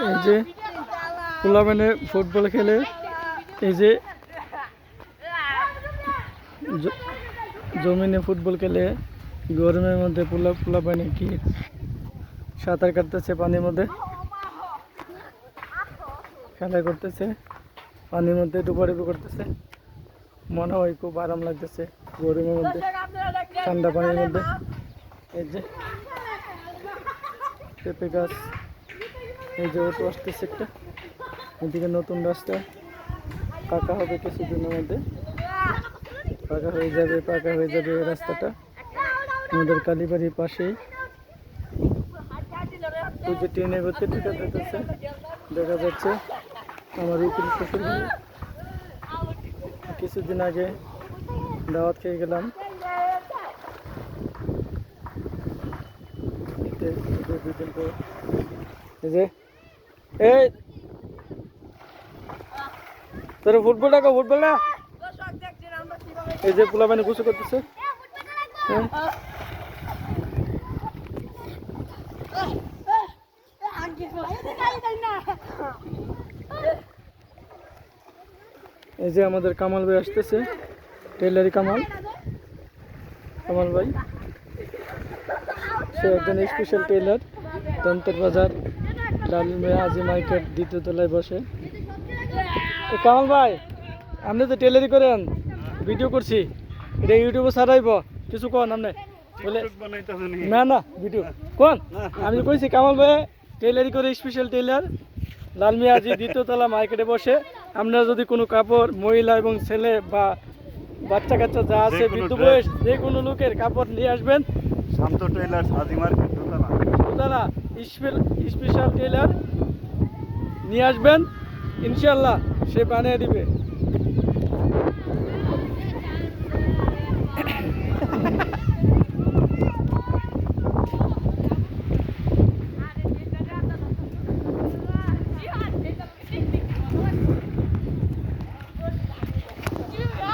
এই যে পোলাপানে ফুটবল খেলে, এই যে জমিনে ফুটবল খেলে গরমের মধ্যে পোলাপানে কি সাঁতার কাটতেছে, পানির মধ্যে খেলা করতেছে, পানির মধ্যে ডুবাডুবি করতেছে। মনে হয় খুব আরাম লাগতেছে গরমের মধ্যে, ঠান্ডা পানির মধ্যে। এই যে পেঁপে গাছ, এই যে অটো আসতেছে একটা, এদিকে নতুন রাস্তা পাকা হবে কিছুদিনের মধ্যে, পাকা হয়ে যাবে এই রাস্তাটা আমাদের কালীবাড়ির পাশেই। ওই যে ট্রেনের ভেতরে দেখা যাচ্ছে আমার উকিল শ্বশুর বাড়ি। কিছুদিন আগে দাওয়াত খেয়ে গেলাম। দুদিন পর এই যে এই তোর ফুটবলটা ফুটবল না, এই যে পোলাপানি গোসল করতেছে। এই যে আমাদের কামাল ভাই আসতেছে, টেলারি কামাল ভাই, সে একজন স্পেশাল টেলার। তন্ত্র বাজার ডালিমিয়া আজি মার্কেট দ্বিতীয় তলায় বসে। কামাল ভাই, আপনি তো টেলারি করেন, ভিডিও করছি, এটা ইউটিউবে ছাড়াইব, কিছু কন আপনি বলে? না না ভিডিও কোন, আমি কইছি কামাল ভাই টেলারি করে, স্পেশাল টেলার, লালমিয়া আজি দ্বিতীয় তলা মার্কেটে বসে। আপনারা যদি কোনো কাপড় মহিলা এবং ছেলে বা বাচ্চা কাচ্চা যা আছে, বৃদ্ধ বয়স যে কোনো লোকের কাপড় নিয়ে আসবেন, শান্ত টেলার্স আজি মার্কেট দোতলা স্পেশাল টেলার নিয়ে আসবেন, ইনশাল্লাহ সে বানিয়ে দিবে।